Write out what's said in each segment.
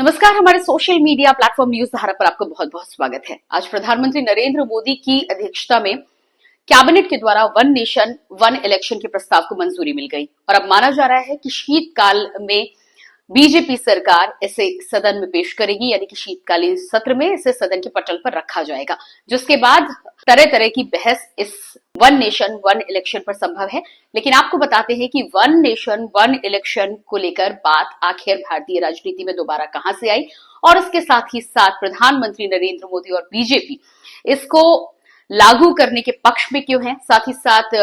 नमस्कार, हमारे social media platform news धारा पर आपका बहुत बहुत स्वागत है। आज प्रधानमंत्री नरेंद्र मोदी की अध्यक्षता में कैबिनेट के द्वारा वन नेशन वन इलेक्शन के प्रस्ताव को मंजूरी मिल गई और अब माना जा रहा है कि शीतकाल में बीजेपी सरकार इसे सदन में पेश करेगी, यानी कि शीतकालीन सत्र में इसे सदन के पटल पर रखा जाएगा, जिसके बाद तरह तरह की बहस इस वन नेशन वन इलेक्शन पर संभव है। लेकिन आपको बताते हैं कि वन नेशन वन इलेक्शन को लेकर बात आखिर भारतीय राजनीति में दोबारा कहां से आई और इसके साथ ही साथ प्रधानमंत्री नरेंद्र मोदी और बीजेपी इसको लागू करने के पक्ष में क्यों है। साथ ही साथ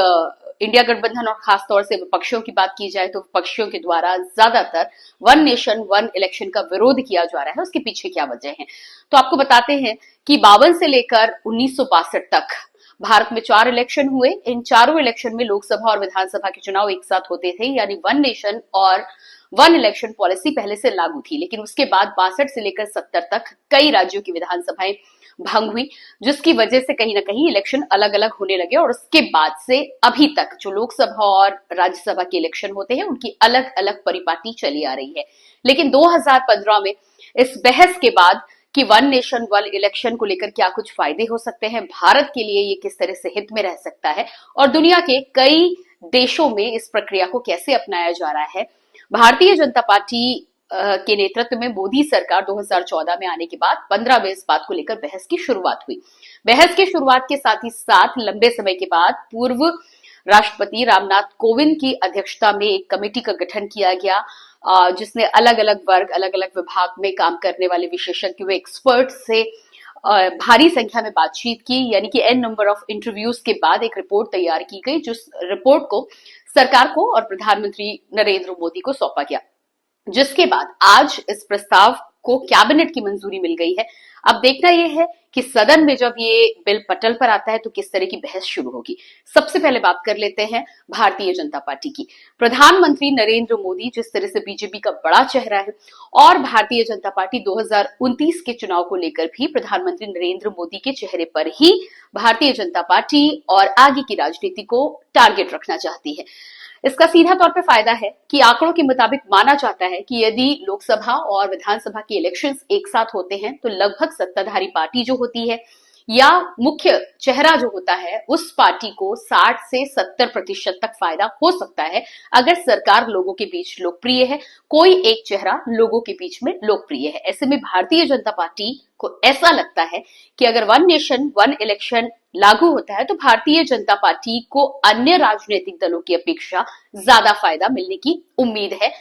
इंडिया गठबंधन और खासतौर से विपक्षियों की बात की जाए तो विपक्षियों के द्वारा ज्यादातर वन नेशन वन इलेक्शन का विरोध किया जा रहा है, उसके पीछे क्या वजह है। तो आपको बताते हैं कि 52 से लेकर 1962 तक भारत में 4 इलेक्शन हुए। इन चारों इलेक्शन में लोकसभा और विधानसभा के चुनाव एक साथ होते थे, यानी वन नेशन और वन इलेक्शन पॉलिसी पहले से लागू थी। लेकिन उसके बाद 62 से लेकर 70 तक कई राज्यों की विधानसभाएं भंग हुई, जिसकी वजह से कहीं ना कहीं इलेक्शन अलग अलग होने लगे और उसके बाद से अभी तक जो लोकसभा और राज्यसभा के इलेक्शन होते हैं उनकी अलग अलग परिपाटी चली आ रही है। लेकिन 2015 में इस बहस के बाद कि वन नेशन वन इलेक्शन को लेकर क्या कुछ फायदे हो सकते हैं, भारत के लिए ये किस तरह से हित में रह सकता है और दुनिया के कई देशों में इस प्रक्रिया को कैसे अपनाया जा रहा है। भारतीय जनता पार्टी के नेतृत्व में मोदी सरकार 2014 में आने के बाद 15 में इस बात को लेकर बहस की शुरुआत हुई। बहस की शुरुआत के साथ ही साथ लंबे समय के बाद पूर्व राष्ट्रपति रामनाथ कोविंद की अध्यक्षता में एक कमेटी का गठन किया गया, जिसने अलग अलग वर्ग अलग अलग विभाग में काम करने वाले विशेषज्ञों एक्सपर्ट से भारी संख्या में बातचीत की, यानी कि n नंबर ऑफ इंटरव्यूज के बाद एक रिपोर्ट तैयार की गई, जिस रिपोर्ट को सरकार को और प्रधानमंत्री नरेंद्र मोदी को सौंपा गया, जिसके बाद आज इस प्रस्ताव को कैबिनेट की मंजूरी मिल गई है। अब देखना यह है कि सदन में जब ये बिल पटल पर आता है तो किस तरह की बहस शुरू होगी। सबसे पहले बात कर लेते हैं भारतीय जनता पार्टी की। प्रधानमंत्री नरेंद्र मोदी जिस तरह से बीजेपी का बड़ा चेहरा है और भारतीय जनता पार्टी 2029 के चुनाव को लेकर भी प्रधानमंत्री नरेंद्र मोदी के चेहरे पर ही भारतीय जनता पार्टी और आगे की राजनीति को टारगेट रखना चाहती है। इसका सीधा तौर पे फायदा है कि आंकड़ों के मुताबिक माना जाता है कि यदि लोकसभा और विधानसभा के इलेक्शंस एक साथ होते हैं तो लगभग सत्ताधारी पार्टी जो होती है या मुख्य चेहरा जो होता है उस पार्टी को 60 से 70% तक फायदा हो सकता है अगर सरकार लोगों के बीच लोकप्रिय है, कोई एक चेहरा लोगों के बीच में लोकप्रिय है। ऐसे में भारतीय जनता पार्टी को ऐसा लगता है कि अगर वन नेशन वन इलेक्शन लागू होता है तो भारतीय जनता पार्टी को अन्य राजनीतिक दलों की अपेक्षा ज्यादा फायदा मिलने की उम्मीद है,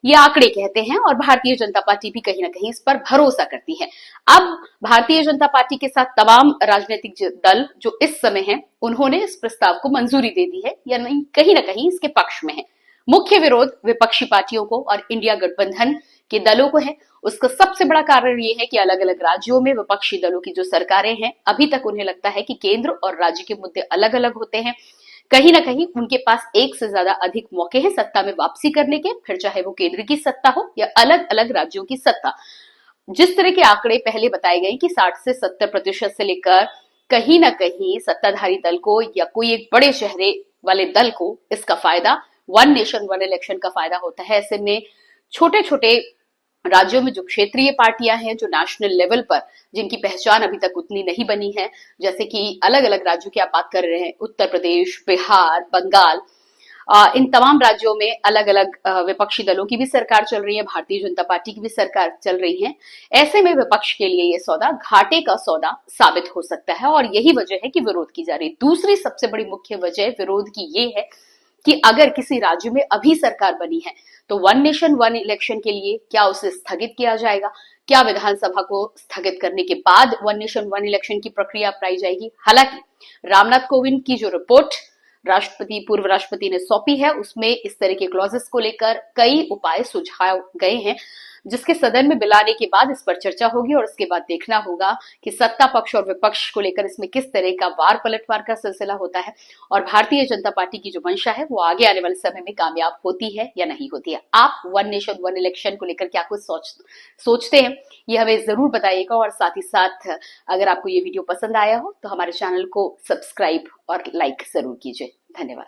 ये आंकड़े कहते हैं और भारतीय जनता पार्टी भी कहीं ना कहीं इस पर भरोसा करती है। अब भारतीय जनता पार्टी के साथ तमाम राजनीतिक दल जो इस समय हैं, उन्होंने इस प्रस्ताव को मंजूरी दे दी है या नहीं, कहीं ना कहीं इसके पक्ष में है। मुख्य विरोध विपक्षी पार्टियों को और इंडिया गठबंधन के दलों को है। उसका सबसे बड़ा कारण ये है कि अलग अलग राज्यों में विपक्षी दलों की जो सरकारें हैं, अभी तक उन्हें लगता है कि केंद्र और राज्य के मुद्दे अलग अलग होते हैं। कहीं ना कहीं उनके पास एक से ज्यादा अधिक मौके हैं सत्ता में वापसी करने के, फिर चाहे वो केंद्र की सत्ता हो या अलग अलग राज्यों की सत्ता। जिस तरह के आंकड़े पहले बताए गए कि 60 से 70% से लेकर कहीं ना कहीं सत्ताधारी दल को या कोई एक बड़े चेहरे वाले दल को इसका फायदा वन नेशन वन इलेक्शन का फायदा होता है। ऐसे में छोटे छोटे राज्यों में जो क्षेत्रीय पार्टियां हैं, जो नेशनल लेवल पर जिनकी पहचान अभी तक उतनी नहीं बनी है, जैसे कि अलग अलग राज्यों की आप बात कर रहे हैं, उत्तर प्रदेश, बिहार, बंगाल, इन तमाम राज्यों में अलग अलग विपक्षी दलों की भी सरकार चल रही है, भारतीय जनता पार्टी की भी सरकार चल रही है। ऐसे में विपक्ष के लिए ये सौदा घाटे का सौदा साबित हो सकता है और यही वजह है कि विरोध की जा रही है। दूसरी सबसे बड़ी मुख्य वजह विरोध की ये है कि अगर किसी राज्य में अभी सरकार बनी है तो वन नेशन वन इलेक्शन के लिए क्या उसे स्थगित किया जाएगा, क्या विधानसभा को स्थगित करने के बाद वन नेशन वन इलेक्शन की प्रक्रिया अपनाई जाएगी। हालांकि रामनाथ कोविंद की जो रिपोर्ट पूर्व राष्ट्रपति ने सौंपी है उसमें इस तरह के क्लॉजेस को लेकर कई उपाय सुझाए गए हैं, जिसके सदन में बिल आने के बाद इस पर चर्चा होगी और इसके बाद देखना होगा कि सत्ता पक्ष और विपक्ष को लेकर इसमें किस तरह का वार पलटवार का सिलसिला होता है और भारतीय जनता पार्टी की जो मंशा है वो आगे आने वाले समय में कामयाब होती है या नहीं होती है। आप वन नेशन वन इलेक्शन को लेकर क्या कुछ सोचते हैं, ये हमें जरूर बताइएगा और साथ ही साथ अगर आपको ये वीडियो पसंद आया हो तो हमारे चैनल को सब्सक्राइब और लाइक जरूर कीजिए। धन्यवाद।